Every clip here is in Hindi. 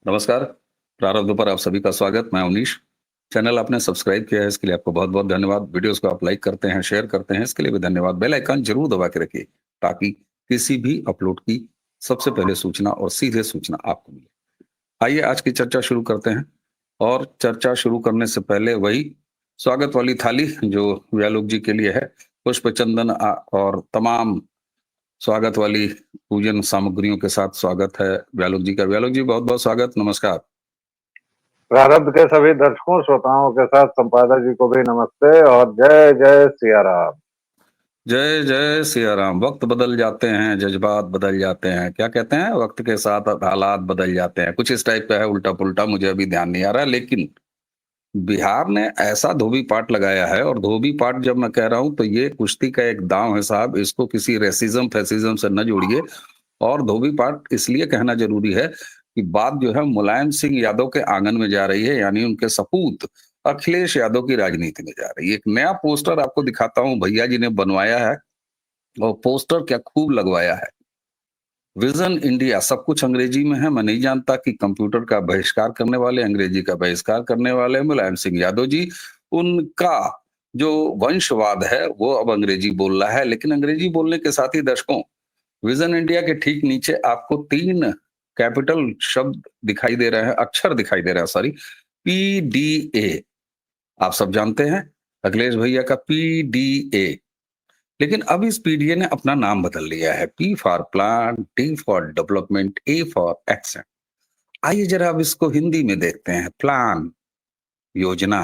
नमस्कार। प्रारब्ध पर आप सभी का स्वागत। मैं उनीश। चैनल आपने सब्सक्राइब किया है इसके लिए आपको बहुत बहुत धन्यवाद। वीडियोस को आप लाइक करते हैं, शेयर करते हैं, इसके लिए भी धन्यवाद। बेल आइकन जरूर दबा के रखिए ताकि किसी भी अपलोड की सबसे पहले सूचना और सीधे सूचना आपको मिले। आइए आज की चर्चा शुरू करते हैं। और चर्चा शुरू करने से पहले वही स्वागत वाली थाली जो व्यालोक जी के लिए है, पुष्प चंदन और तमाम स्वागत वाली पूजन सामग्रियों के साथ स्वागत है व्यालोक जी का। व्यालोक जी बहुत बहुत स्वागत, नमस्कार। प्रारब्ध के सभी दर्शकों श्रोताओं के साथ संपादक जी को भी नमस्ते और जय जय सिया राम। जय जय सिया राम। वक्त बदल जाते हैं, जज्बात बदल जाते हैं, क्या कहते हैं, वक्त के साथ हालात बदल जाते हैं, कुछ इस टाइप का है, उल्टा पुल्टा मुझे अभी ध्यान नहीं आ रहा। लेकिन बिहार ने ऐसा धोबी पाट लगाया है, और धोबी पाट जब मैं कह रहा हूं तो ये कुश्ती का एक दांव है साहब, इसको किसी रेसिज्म फैसिज्म से न जोड़िए। और धोबी पाट इसलिए कहना जरूरी है कि बात जो है मुलायम सिंह यादव के आंगन में जा रही है, यानी उनके सपूत अखिलेश यादव की राजनीति में जा रही है। एक नया पोस्टर आपको दिखाता हूं, भैया जी ने बनवाया है, और पोस्टर क्या खूब लगवाया है। विजन इंडिया, सब कुछ अंग्रेजी में है। मैं नहीं जानता कि कंप्यूटर का बहिष्कार करने वाले, अंग्रेजी का बहिष्कार करने वाले मुलायम सिंह यादव जी, उनका जो वंशवाद है वो अब अंग्रेजी बोल रहा है। लेकिन अंग्रेजी बोलने के साथ ही दर्शकों, विजन इंडिया के ठीक नीचे आपको 3 कैपिटल शब्द दिखाई दे रहे हैं, अक्षर दिखाई दे रहे हैं, सॉरी, पीडीए। आप सब जानते हैं अखिलेश भैया का पीडीए। लेकिन अब इस पीडीए ने अपना नाम बदल लिया है। P for plan, D for development, A for action. आइए जरा अब इसको हिंदी में देखते हैं। प्लान योजना,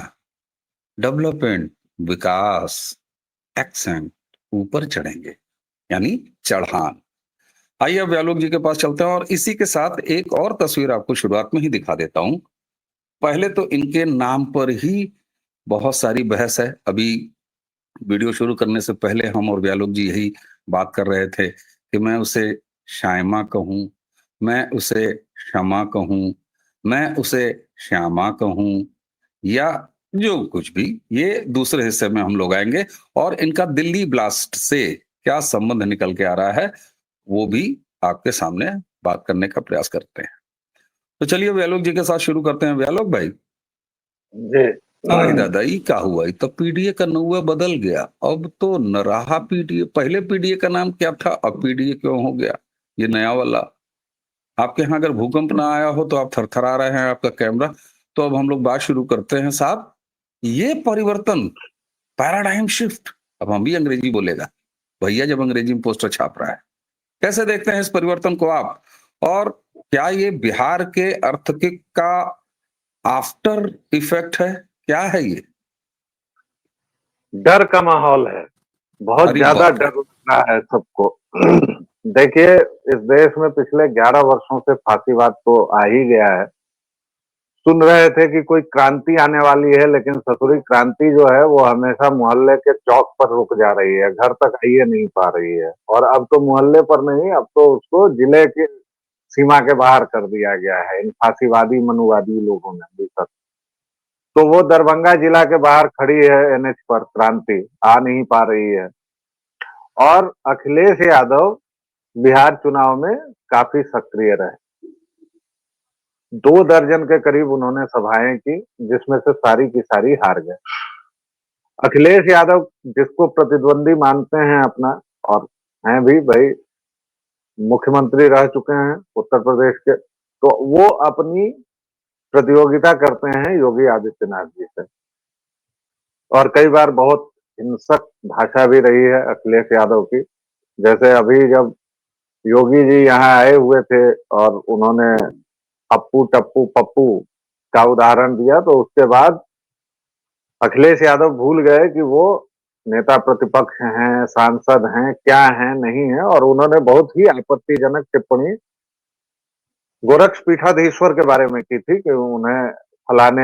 डेवलपमेंट विकास, एक्शन ऊपर चढ़ेंगे, यानी चढ़ान। आइए अब व्यालोक जी के पास चलते हैं, और इसी के साथ एक और तस्वीर आपको शुरुआत में ही दिखा देता हूं। पहले तो इनके नाम पर ही बहुत सारी बहस है। अभी वीडियो शुरू करने से पहले हम और व्यालोक जी यही बात कर रहे थे कि मैं उसे शायमा कहूं, मैं उसे क्षमा कहूं, मैं उसे श्यामा कहूं, या जो कुछ भी। ये दूसरे हिस्से में हम लोग आएंगे, और इनका दिल्ली ब्लास्ट से क्या संबंध निकल के आ रहा है वो भी आपके सामने बात करने का प्रयास करते हैं। तो चलिए व्यालोक जी के साथ शुरू करते हैं। व्यालोक भाई, जी आई दादा ई का हुआ, ई तो पीडीए का नौवा बदल गया। अब तो न रहा पीडीए। पहले पीडीए का नाम क्या था, अब पीडीए क्यों हो गया ये नया वाला? आपके यहाँ अगर भूकंप ना आया हो तो आप थरथरा रहे हैं आपका कैमरा। तो अब हम लोग बात शुरू करते हैं साहब। ये परिवर्तन, पैराडाइम शिफ्ट, अब हम भी अंग्रेजी बोलेगा भैया जब अंग्रेजी में पोस्टर छाप रहा है। कैसे देखते हैं इस परिवर्तन को आप? और क्या ये बिहार के अर्थक्वेक का आफ्टर इफेक्ट है, क्या है ये? डर का माहौल है, बहुत अरे ज्यादा बाप रे। डर लग रहा है सबको। देखिए, इस देश में पिछले 11 वर्षों से फांसीवाद तो आ ही गया है। सुन रहे थे कि कोई क्रांति आने वाली है, लेकिन ससुरी क्रांति जो है वो हमेशा मोहल्ले के चौक पर रुक जा रही है, घर तक आइए नहीं पा रही है। और अब तो मोहल्ले पर नहीं, अब तो उसको जिले के सीमा के बाहर कर दिया गया है इन फांसीवादी मनुवादी लोगों ने भी। तो वो दरभंगा जिला के बाहर खड़ी है एनएच पर क्रांति, आ नहीं पा रही है। और अखिलेश यादव बिहार चुनाव में काफी सक्रिय रहे। 2 दर्जन के करीब उन्होंने सभाएं की, जिसमें से सारी की सारी हार गए। अखिलेश यादव जिसको प्रतिद्वंदी मानते हैं अपना, और हैं भी भाई, मुख्यमंत्री रह चुके हैं उत्तर प्रदेश के, तो वो अपनी प्रतियोगिता करते हैं योगी आदित्यनाथ जी से। और कई बार बहुत हिंसक भाषा भी रही है अखिलेश यादव की। जैसे अभी जब योगी जी यहाँ आए हुए थे और उन्होंने अप्पू टप्पू पप्पू का उदाहरण दिया, तो उसके बाद अखिलेश यादव भूल गए कि वो नेता प्रतिपक्ष हैं, सांसद हैं, क्या हैं, नहीं है। और उन्होंने बहुत ही आपत्तिजनक टिप्पणी गोरक्षपीठाधीश्वर के बारे में की थी कि उन्हें फलाने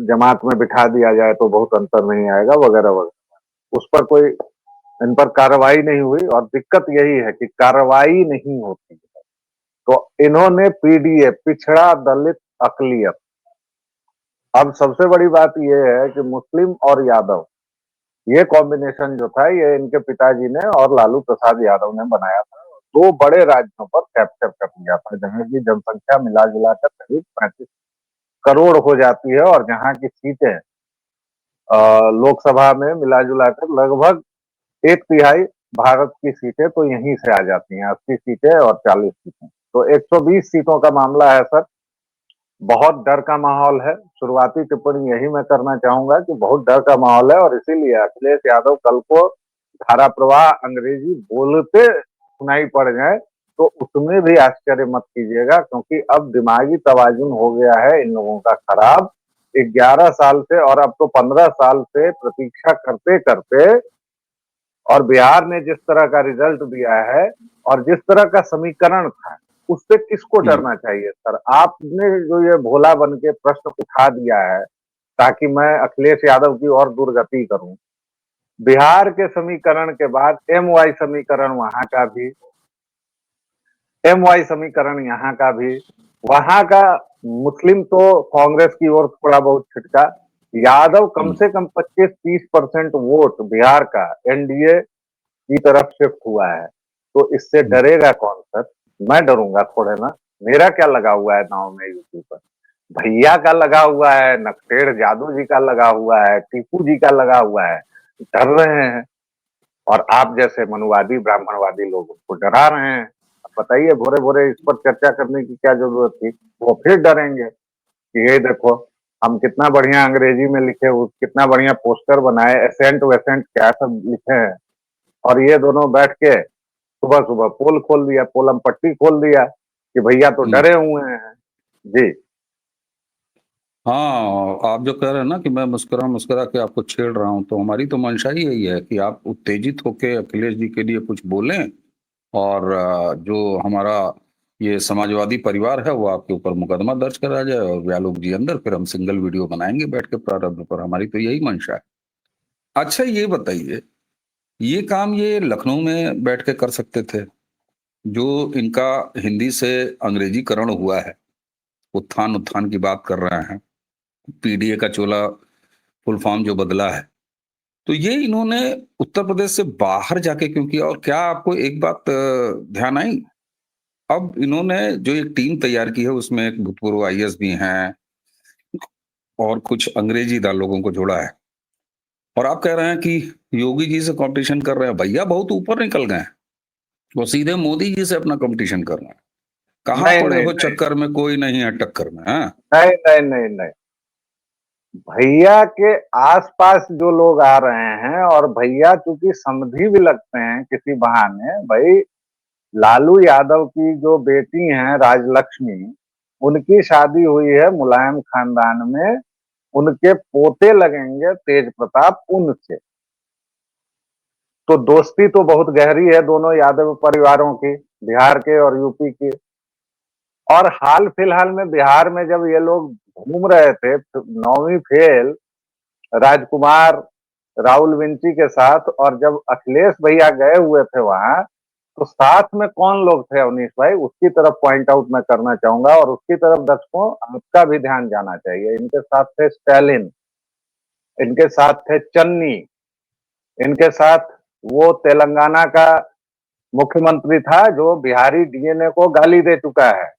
जमात में बिठा दिया जाए तो बहुत अंतर नहीं आएगा, वगैरह वगैरह। उस पर कोई, इन पर कार्रवाई नहीं हुई, और दिक्कत यही है कि कार्रवाई नहीं होती है। तो इन्होंने पीडीए, पिछड़ा दलित अकलियत, अब सबसे बड़ी बात यह है कि मुस्लिम और यादव, ये कॉम्बिनेशन जो था ये इनके पिताजी ने और लालू प्रसाद यादव ने बनाया था। 2 बड़े राज्यों पर कैप्चर कर लिया था, जहाँ की जनसंख्या मिला जुलाकर करीब 35 करोड़ हो जाती है और जहाँ की सीटें लोकसभा में मिला जुलाकर लगभग 1/3 भारत की सीटें तो यहीं से आ जाती हैं, 80 सीटें और 40 सीटें। तो 120 सीटों का मामला है सर। बहुत डर का माहौल है। शुरुआती टिप्पणी यही मैं करना चाहूंगा कि बहुत डर का माहौल है और इसीलिए अखिलेश यादव कल को धारा प्रवाह अंग्रेजी बोलते सुनाई पड़ जाए तो उसमें भी आश्चर्य मत कीजिएगा, क्योंकि अब दिमागी तवाजुन हो गया है इन लोगों का खराब। 11 साल से और अब तो 15 साल से प्रतीक्षा करते करते, और बिहार ने जिस तरह का रिजल्ट दिया है और जिस तरह का समीकरण था, उससे किसको डरना चाहिए सर? आपने जो ये भोला बन के प्रश्न उठा दिया है ताकि मैं अखिलेश यादव की और दुर्गति करूं। बिहार के समीकरण के बाद एमवाई समीकरण वहां का भी, एमवाई समीकरण यहाँ का भी, वहां का मुस्लिम तो कांग्रेस की ओर थोड़ा बहुत छिटका, यादव कम से कम 25-30% वोट बिहार का एनडीए की तरफ शिफ्ट हुआ है। तो इससे डरेगा कौन सर? मैं डरूंगा थोड़े ना। मेरा क्या लगा हुआ है नाव में यूपी पर? भैया का लगा हुआ है, नक्सेड़ जादू जी का लगा हुआ है, टीपू जी का लगा हुआ है। डर रहे हैं और आप जैसे मनुवादी ब्राह्मणवादी लोग उसको डरा रहे हैं। अब बताइए भोरे भोरे इस पर चर्चा करने की क्या जरूरत थी? वो फिर डरेंगे कि ये देखो हम कितना बढ़िया अंग्रेजी में लिखे, कितना बढ़िया पोस्टर बनाए, एसेंट वेसेंट क्या सब लिखे हैं, और ये दोनों बैठ के सुबह सुबह पोल खोल दिया, पोलम पट्टी खोल दिया कि भैया तो डरे हुए हैं। जी हाँ, आप जो कह रहे हैं ना कि मैं मुस्कुरा मुस्कुरा के आपको छेड़ रहा हूं, तो हमारी तो मंशा ही यही है कि आप उत्तेजित होके अखिलेश जी के लिए कुछ बोलें और जो हमारा ये समाजवादी परिवार है वो आपके ऊपर मुकदमा दर्ज करा जाए और व्यालोक जी अंदर, फिर हम सिंगल वीडियो बनाएंगे बैठ के प्रारंभ पर। हमारी तो यही मंशा है। अच्छा ये बताइए, ये काम ये लखनऊ में बैठ के कर सकते थे? जो इनका हिंदी से अंग्रेजीकरण हुआ है, उत्थान उत्थान की बात कर रहे हैं, पीडीए का चोला फुल फॉर्म जो बदला है, तो ये इन्होंने उत्तर प्रदेश से बाहर जाके क्यों किया? और क्या आपको एक बात ध्यान आई? अब इन्होंने जो एक टीम तैयार की है उसमें एक भूतपूर्व आईएएस भी हैं और कुछ अंग्रेजी दार लोगों को जोड़ा है, और आप कह रहे हैं कि योगी जी से कंपटीशन कर रहे हैं। भैया बहुत ऊपर निकल गए हैं, वो सीधे मोदी जी से अपना कंपटीशन कर रहे हैं। कहाँ नहीं पड़े नहीं हो नहीं चक्कर में, कोई नहीं है टक्कर में। हाँ, नहीं नहीं नहीं नहीं, भैया के आसपास जो लोग आ रहे हैं, और भैया चूंकि समधी भी लगते हैं किसी बहाने, भाई लालू यादव की जो बेटी हैं राजलक्ष्मी, उनकी शादी हुई है मुलायम खानदान में, उनके पोते लगेंगे तेज प्रताप उनसे। तो दोस्ती तो बहुत गहरी है दोनों यादव परिवारों की, बिहार के और यूपी की। और हाल फिलहाल में बिहार में जब ये लोग घूम रहे थे 9वीं फेल राजकुमार राहुल विंची के साथ, और जब अखिलेश भैया गए हुए थे वहां, तो साथ में कौन लोग थे अवनीश भाई, उसकी तरफ पॉइंट आउट मैं करना चाहूंगा, और उसकी तरफ दर्शकों आपका भी ध्यान जाना चाहिए। इनके साथ थे स्टैलिन, इनके साथ थे चन्नी, इनके साथ वो तेलंगाना का मुख्यमंत्री था जो बिहारी डीएनए को गाली दे चुका है,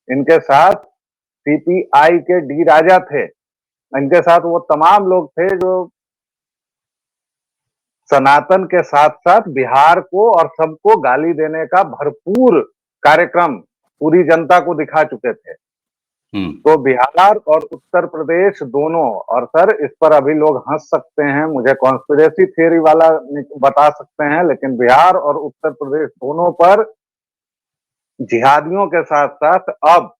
इनके साथ सीपीआई के डी राजा थे, इनके साथ वो तमाम लोग थे जो सनातन के साथ साथ बिहार को और सबको गाली देने का भरपूर कार्यक्रम पूरी जनता को दिखा चुके थे। तो बिहार और उत्तर प्रदेश दोनों, और सर इस पर अभी लोग हंस सकते हैं, मुझे कॉन्स्पिरेसी थियरी वाला बता सकते हैं, लेकिन बिहार और उत्तर प्रदेश दोनों पर जिहादियों के साथ साथ अब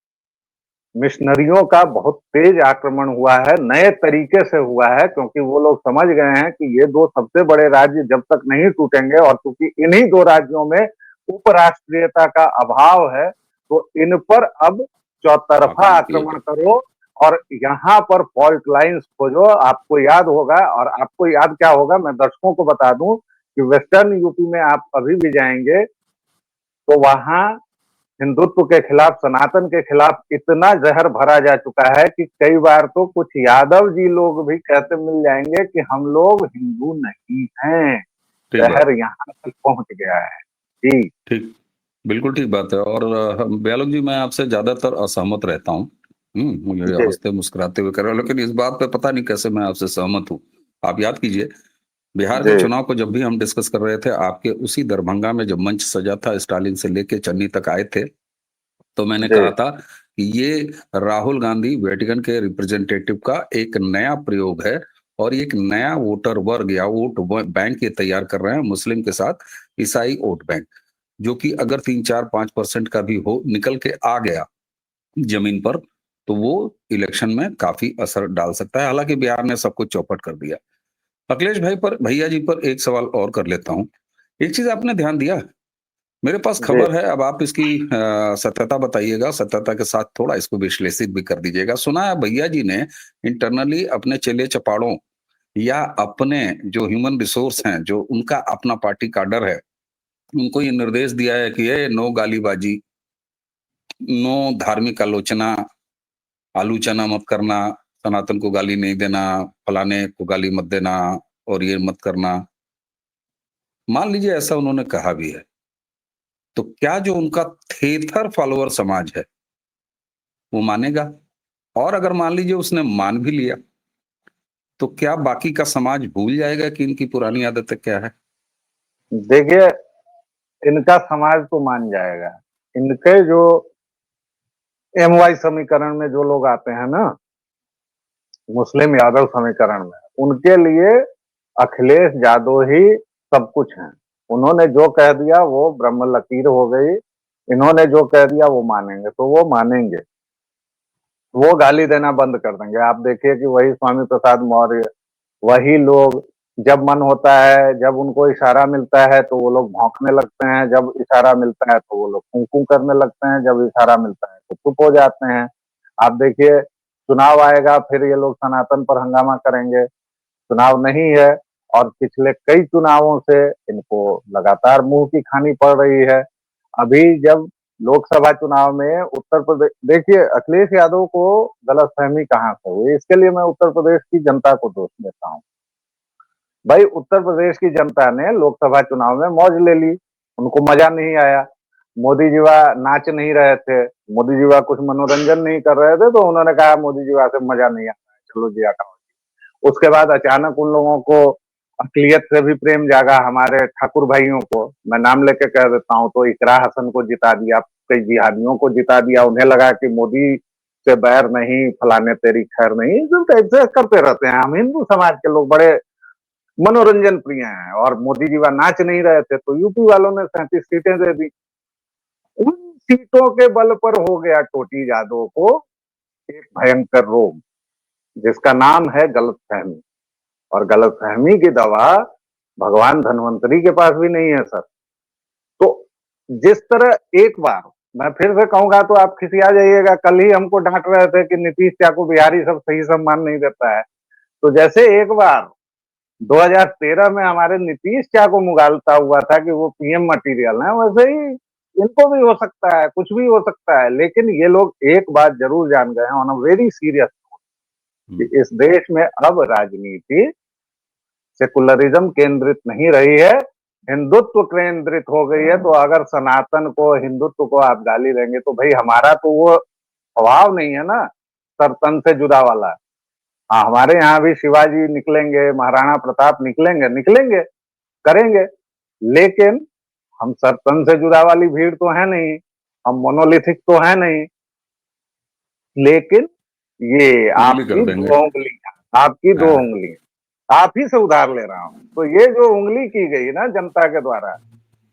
मिशनरियों का बहुत तेज आक्रमण हुआ है, नए तरीके से हुआ है, क्योंकि वो लोग समझ गए हैं कि ये दो सबसे बड़े राज्य जब तक नहीं टूटेंगे, और क्योंकि इन्हीं दो राज्यों में उपराष्ट्रीयता का अभाव है, तो इन पर अब चौतरफा आक्रमण करो और यहाँ पर फॉल्ट लाइंस खोजो। आपको याद होगा, और आपको याद क्या होगा मैं दर्शकों को बता दूं कि वेस्टर्न यूपी में आप अभी भी जाएंगे तो वहां हिंदुत्व के खिलाफ, सनातन के खिलाफ इतना जहर भरा जा चुका है कि कई बार तो कुछ यादव जी लोग भी कहते मिल जाएंगे कि हम लोग हिंदू नहीं हैं। जहर यहाँ तक पहुंच गया है। जी ठीक। बिल्कुल ठीक बात है। और ब्यालोक जी, मैं आपसे ज्यादातर असहमत रहता हूँ। मुझे जी, हंसते मुस्कुराते हुए कर रहे हो, लेकिन इस बात पे पता नहीं कैसे मैं आपसे सहमत हूँ। आप याद कीजिए, बिहार के जी, चुनाव को जब भी हम डिस्कस कर रहे थे, आपके उसी दरभंगा में जब मंच सजा था, स्टालिन से लेके चन्नी तक आए थे, तो मैंने जी, कहा था कि ये राहुल गांधी वेटिकन के रिप्रेजेंटेटिव का एक नया प्रयोग है, और ये एक नया वोटर वर्ग या बैंक ये तैयार कर रहे हैं, मुस्लिम के साथ ईसाई वोट बैंक, जो कि अगर 3, 4, 5% का भी हो निकल के आ गया जमीन पर, तो वो इलेक्शन में काफी असर डाल सकता है। हालांकि बिहार ने सब कुछ चौपट कर दिया। अखिलेश भाई पर, भैया जी पर एक सवाल और कर लेता हूँ। एक चीज आपने ध्यान दिया, मेरे पास जी, खबर है, अब आप इसकी सत्यता बताइएगा, सत्यता के साथ थोड़ा इसको विश्लेषित भी कर दीजिएगा। सुना है भैया जी ने इंटरनली अपने चेले चपाड़ों या अपने जो ह्यूमन रिसोर्स हैं, जो उनका अपना पार्टी काडर है, उनको ये निर्देश दिया है कि ये नो गालीबाजी, नो धार्मिक आलोचना, आलोचना मत करना, सनातन को गाली नहीं देना, फलाने को गाली मत देना, और ये मत करना। मान लीजिए ऐसा उन्होंने कहा भी है, तो क्या जो उनका थेथर फॉलोअर समाज है वो मानेगा? और अगर मान लीजिए उसने मान भी लिया, तो क्या बाकी का समाज भूल जाएगा कि इनकी पुरानी आदतें क्या है? देखिए, इनका समाज तो मान जाएगा। इनके जो एमवाई समीकरण में जो लोग आते हैं ना, मुस्लिम यादव समीकरण में, उनके लिए अखिलेश यादव ही सब कुछ हैं। उन्होंने जो कह दिया वो ब्रह्म लकीर हो गई। इन्होंने जो कह दिया वो मानेंगे, तो वो मानेंगे। वो गाली देना बंद कर देंगे। आप देखिए कि वही स्वामी प्रसाद मौर्य, वही लोग, जब मन होता है, जब उनको इशारा मिलता है तो वो लोग भौंकने लगते हैं, जब इशारा मिलता है तो वो लोग कूं करने लगते हैं, जब इशारा मिलता है तो चुप हो जाते हैं। आप देखिए, चुनाव आएगा फिर ये लोग सनातन पर हंगामा करेंगे। चुनाव नहीं है, और पिछले कई चुनावों से इनको लगातार मुंह की खानी पड़ रही है। अभी जब लोकसभा चुनाव में उत्तर प्रदेश, देखिए अखिलेश यादव को गलतफहमी कहाँ से हुई, इसके लिए मैं उत्तर प्रदेश की जनता को दोष देता हूँ। भाई, उत्तर प्रदेश की जनता ने लोकसभा चुनाव में मौज ले ली, उनको मजा नहीं आया। मोदी जी वह नाच नहीं रहे थे, मोदी जी वह कुछ मनोरंजन नहीं कर रहे थे, तो उन्होंने कहा मोदी जी वह से मजा नहीं आता है, चलो जी हटाओ। उसके बाद अचानक उन लोगों को अकलियत से भी प्रेम जागा, हमारे ठाकुर भाइयों को मैं नाम लेके कह देता हूँ, तो इकरा हसन को जिता दिया, कई जिहादियों को जिता दिया। उन्हें लगा कि मोदी से बैर नहीं, फलाने तेरी खैर नहीं, सब ऐसे करते रहते हैं। हम हिंदू समाज के लोग बड़े मनोरंजन प्रिय हैं, और मोदी जी वह नाच नहीं रहे थे तो यूपी वालों ने 37 सीटें दे दी। उन सीटों के बल पर हो गया टोटी यादव को एक भयंकर रोग, जिसका नाम है गलतफहमी। और गलतफहमी की दवा भगवान धन्वंतरी के पास भी नहीं है सर। तो जिस तरह एक बार, मैं फिर से कहूंगा तो आप खिसिया जाइएगा, कल ही हमको डांट रहे थे कि नीतीश क्या को बिहारी सब सही सम्मान नहीं देता है। तो जैसे एक बार 2013 में हमारे नीतीश क्या को मुगालता हुआ था कि वो पीएम मटेरियल है, वैसे ही इनको भी हो सकता है, कुछ भी हो सकता है। लेकिन ये लोग एक बात जरूर जान गए हैं ऑन अ वेरी सीरियस, कि हम्म, इस देश में अब राजनीति सेकुलरिज्म केंद्रित नहीं रही है, हिंदुत्व केंद्रित हो गई है। तो अगर सनातन को, हिंदुत्व को आप गाली देंगे तो भाई हमारा तो वो स्वभाव नहीं है ना, सर तन से जुदा वाला। हाँ, हमारे यहाँ भी शिवाजी निकलेंगे, महाराणा प्रताप निकलेंगे, निकलेंगे, करेंगे, लेकिन हम सर तन से जुदा वाली भीड़ तो है नहीं, हम मोनोलिथिक तो है नहीं। लेकिन ये उंगली कर आपकी देंगे। दो उंगलियां, आपकी दो हाँ, उंगलियां, आप ही से उधार ले रहा हूं। तो ये जो उंगली की गई ना जनता के द्वारा,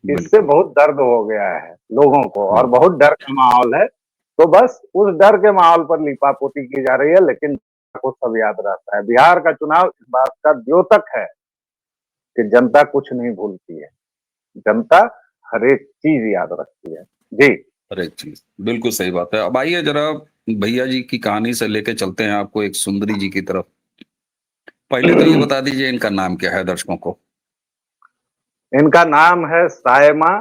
इससे बिल्कुल बहुत दर्द हो गया है लोगों को, और बिल्कुल। बहुत डर का माहौल है। तो बस उस डर के माहौल पर लीपापोती की जा रही है, लेकिन को सब याद रहता है। बिहार का चुनाव इस बात का द्योतक है कि जनता कुछ नहीं भूलती है, जनता हर एक चीज याद रखती है। जी, हर एक चीज बिल्कुल सही बात है। अब आइए जरा भैया जी की कहानी से लेके चलते हैं आपको एक सुंदरी जी की तरफ। पहले तो ये बता दीजिए इनका नाम क्या है दर्शकों को? इनका नाम है सायमा,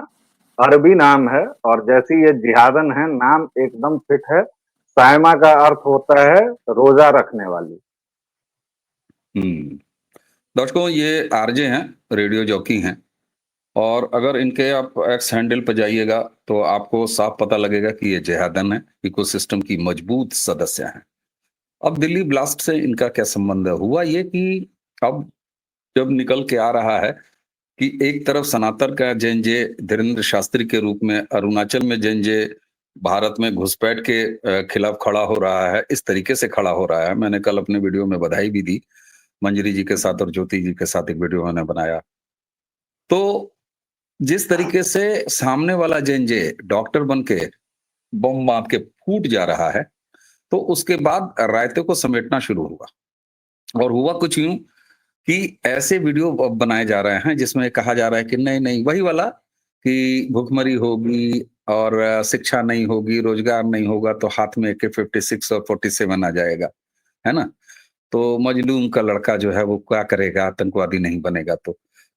अरबी नाम है, और जैसी ये जिहादन है, नाम एकदम फिट है। सायमा का अर्थ होता है रोजा रखने वाली। हम्म। दर्शकों, ये आरजे हैं, रेडियो जॉकी हैं, और अगर इनके आप एक्स हैंडल पर जाइएगा तो आपको साफ पता लगेगा कि ये जेहादन है, इकोसिस्टम की मजबूत सदस्य हैं। अब दिल्ली ब्लास्ट से इनका क्या संबंध है? हुआ ये कि अब जब निकल के आ रहा है कि एक तरफ सनातन का जेएनजे धीरेन्द्र शास्त्री के रूप में, अरुणाचल में जेएनजे भारत में घुसपैठ के खिलाफ खड़ा हो रहा है, इस तरीके से खड़ा हो रहा है। मैंने कल अपने वीडियो में बधाई भी दी, मंजरी जी के साथ और ज्योति जी के साथ एक वीडियो मैंने बनाया। तो जिस तरीके से सामने वाला जेएनजे डॉक्टर बन के बम बांध के फूट जा रहा है, तो उसके बाद रायते को समेटना शुरू हुआ। और हुआ कुछ यूं कि ऐसे वीडियो अब बनाए जा रहे हैं जिसमें कहा जा रहा है कि नहीं नहीं वही वाला कि भुखमरी होगी और शिक्षा नहीं होगी, रोजगार नहीं होगा तो हाथ में AK-56 और 47 आ जाएगा, है ना? तो मजलूम का लड़का जो है वो क्या करेगा, आतंकवादी नहीं बनेगा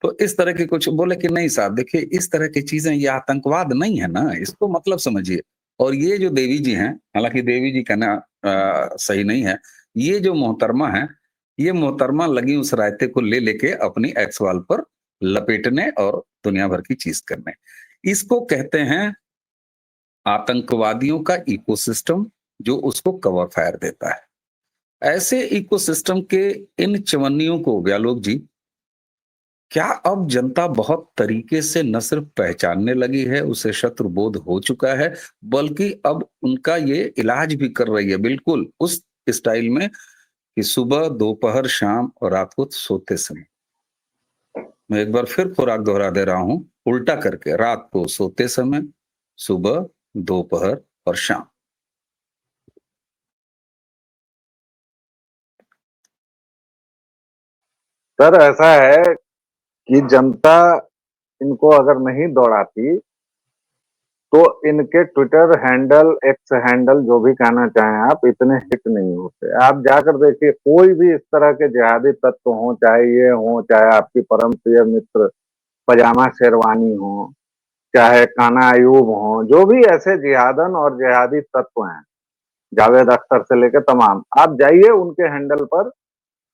तो इस तरह के कुछ बोले कि नहीं साहब देखिए इस तरह की चीजें ये आतंकवाद नहीं है ना, इसको मतलब समझिए। और ये जो देवी जी हैं, हालांकि देवी जी कहना सही नहीं है, ये जो मोहतरमा है, ये मोहतरमा लगी उस रायते को ले लेके अपनी एक्स वाल पर लपेटने और दुनिया भर की चीज करने। इसको कहते हैं आतंकवादियों का इकोसिस्टम, जो उसको कवर फायर देता है। ऐसे इकोसिस्टम के इन चवन्नियों को व्यालोक जी, क्या अब जनता बहुत तरीके से न सिर्फ पहचानने लगी है, उसे शत्रु बोध हो चुका है, बल्कि अब उनका ये इलाज भी कर रही है बिल्कुल उस स्टाइल में कि सुबह, दोपहर, शाम और रात को सोते समय। मैं एक बार फिर खुराक दोहरा दे रहा हूं, उल्टा करके रात को सोते समय, सुबह, दोपहर और शाम। सर ऐसा है कि जनता इनको अगर नहीं दौड़ाती तो इनके ट्विटर हैंडल, एक्स हैंडल, जो भी कहना चाहें आप, इतने हिट नहीं होते। आप जाकर देखिए, कोई भी इस तरह के जिहादी तत्व हो, चाहे ये हो, चाहे आपकी परम प्रिय मित्र पजामा शेरवानी हो, चाहे काना अयूब हो, जो भी ऐसे जिहादन और जिहादी तत्व हैं, जावेद अख्तर से लेकर तमाम, आप जाइए उनके हैंडल पर,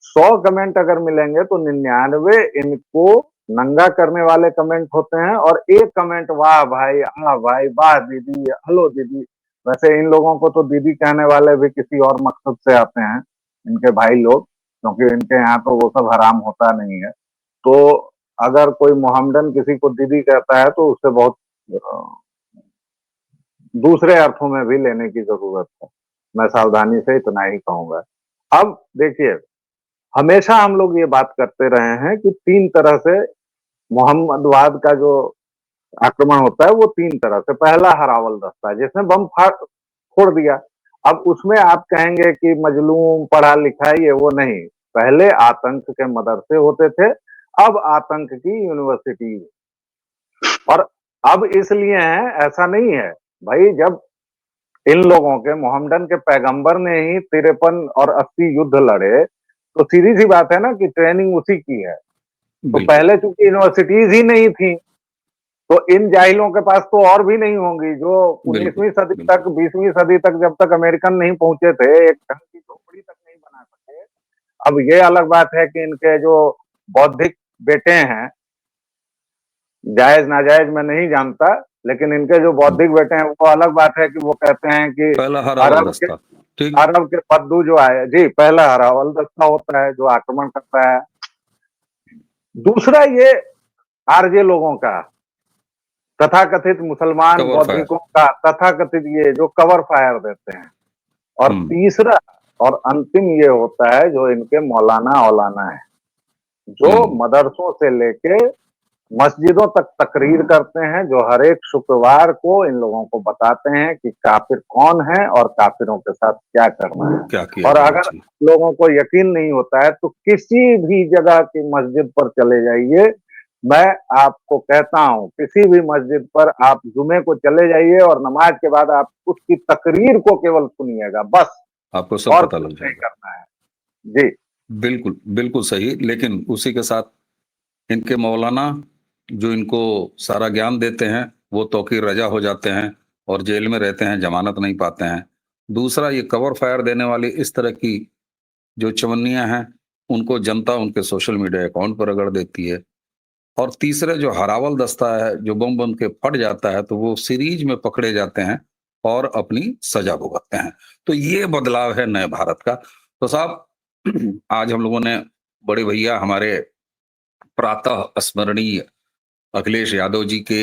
100 कमेंट अगर मिलेंगे तो 99 इनको नंगा करने वाले कमेंट होते हैं, और एक कमेंट वाह भाई, आह भाई, वाह दीदी, हेलो दीदी। वैसे इन लोगों को तो दीदी कहने वाले भी किसी और मकसद से आते हैं, इनके भाई लोग, क्योंकि इनके यहाँ तो वो सब हराम होता नहीं है। तो अगर कोई मोहम्मदन किसी को दीदी कहता है तो उसे बहुत दूसरे अर्थों में भी लेने की जरूरत है। मैं सावधानी से इतना ही कहूंगा। अब देखिए, हमेशा हम लोग ये बात करते रहे हैं कि 3 तरह से मोहम्मदवाद का जो आक्रमण होता है वो 3 तरह से। पहला हरावल दस्ता है जिसने बम फोड़ दिया। अब उसमें आप कहेंगे कि मजलूम, पढ़ा लिखा, ये वो नहीं। पहले आतंक के मदरसे होते थे, अब आतंक की यूनिवर्सिटी। और अब इसलिए है, ऐसा नहीं है भाई, जब इन लोगों के, मोहम्मदन के पैगंबर ने ही 53 और 80 युद्ध लड़े, तो सीधी सी बात है ना कि ट्रेनिंग उसी की है। तो बिल्कुल पहले चूंकि यूनिवर्सिटीज ही नहीं थी, तो इन जाहिलों के पास तो और भी नहीं होंगी, जो बिल्कुल 19वीं सदी बिल्कुल। तक, 20वीं सदी तक, जब तक अमेरिकन नहीं पहुंचे थे, एक ढंग की झोपड़ी तक नहीं बना सके। अब ये अलग बात है कि इनके जो बौद्धिक बेटे हैं, जायज नाजायज मैं नहीं जानता, लेकिन इनके जो बौद्धिक बेटे हैं, वो अलग बात है कि वो कहते हैं कि पहला हरावल अरब के दस्ता, ठीक। अरब के फद्दू जो आए जी, पहला हरावल दस्ता होता है जो आक्रमण करता है। दूसरा ये आरजे लोगों का, तथाकथित मुसलमान कवर फायर। बौद्धिकों का, तथाकथित ये जो कवर फायर देते हैं। और हम्म। तीसरा और अंतिम ये होता है जो इनके मौलाना औलाना है, जो हम्म। मदरसों से लेके मस्जिदों तक तकरीर करते हैं, जो हर एक शुक्रवार को इन लोगों को बताते हैं कि काफिर कौन है और काफिरों के साथ क्या करना है। क्या किया और जाना अगर चाहिए। लोगों को यकीन नहीं होता है तो किसी भी जगह की मस्जिद पर चले जाइए। मैं आपको कहता हूं, किसी भी मस्जिद पर आप जुमे को चले जाइए और नमाज के बाद आप उसकी तकरीर को केवल सुनिएगा, बस, आपको सब और पता कुछ लग नहीं जाएगा। करना है। जी। बिल्कुल बिल्कुल सही, लेकिन उसी के साथ इनके मौलाना जो इनको सारा ज्ञान देते हैं वो तौकीर रजा हो जाते हैं और जेल में रहते हैं, जमानत नहीं पाते हैं। दूसरा, ये कवर फायर देने वाली इस तरह की जो चवन्नियां हैं, उनको जनता उनके सोशल मीडिया अकाउंट पर रगड़ देती है। और तीसरे जो हरावल दस्ता है, जो बम बन के फट जाता है, तो वो सीरीज में पकड़े जाते हैं और अपनी सजा भुगतते हैं। तो ये बदलाव है नए भारत का। तो साहब आज हम लोगों ने बड़े भैया हमारे प्रातः स्मरणीय अखिलेश यादव जी के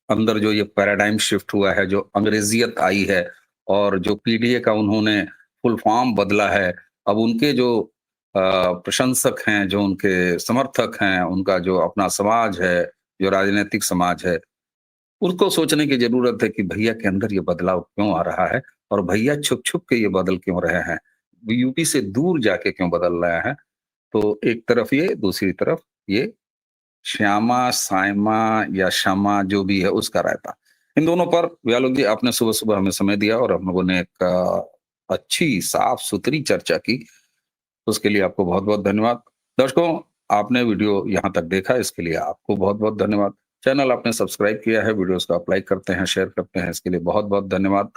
अंदर जो ये पैराडाइम शिफ्ट हुआ है, जो अंग्रेजियत आई है और जो पीडीए का उन्होंने फुल फॉर्म बदला है, अब उनके जो प्रशंसक हैं, जो उनके समर्थक हैं, उनका जो अपना समाज है, जो राजनीतिक समाज है, उसको सोचने की जरूरत है कि भैया के अंदर ये बदलाव क्यों आ रहा है और भैया छुप छुप के ये बदल क्यों रहे हैं, यूपी से दूर जाके क्यों बदल रहे हैं। तो एक तरफ ये, दूसरी तरफ ये श्यामा, सायमा या शमा जो भी है उसका रायता। इन दोनों पर व्यालोक जी आपने सुबह-सुबह हमें समय दिया और हम लोगों ने एक अच्छी साफ-सुथरी चर्चा की। उसके लिए आपको बहुत-बहुत धन्यवाद। दर्शकों, आपने वीडियो यहाँ तक देखा इसके लिए आपको बहुत-बहुत धन्यवाद। चैनल आपने सब्सक्राइब किया है, वीडियोज़ को आप लाइक करते हैं, शेयर करते हैं, इसके लिए बहुत-बहुत धन्यवाद।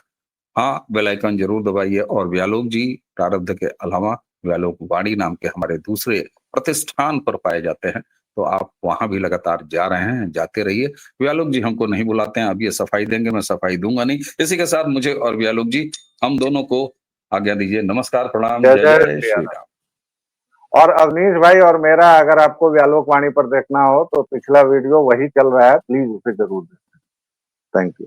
हाँ, बेल आइकन ज़रूर दबाइए और व्यालोक जी प्रारब्ध के अलावा व्यालोक वाणी नाम के हमारे दूसरे प्रतिष्ठान पर पाए जाते हैं, तो आप वहाँ भी लगातार जा रहे हैं, जाते रहिए। व्यालोक जी हमको नहीं बुलाते हैं, अब ये सफाई देंगे, मैं सफाई दूँगा नहीं। इसी के साथ मुझे और व्यालोक जी, हम दोनों को आज्ञा दीजिए। नमस्कार, प्रणाम, जय जय जय जय सिया श्री राम। राम। और अवनीश भाई और मेरा अगर आपको व्यालोक वाणी पर देखना हो तो पिछला वीडियो वही चल रहा है, प्लीज उसे जरूर देखें। Thank you.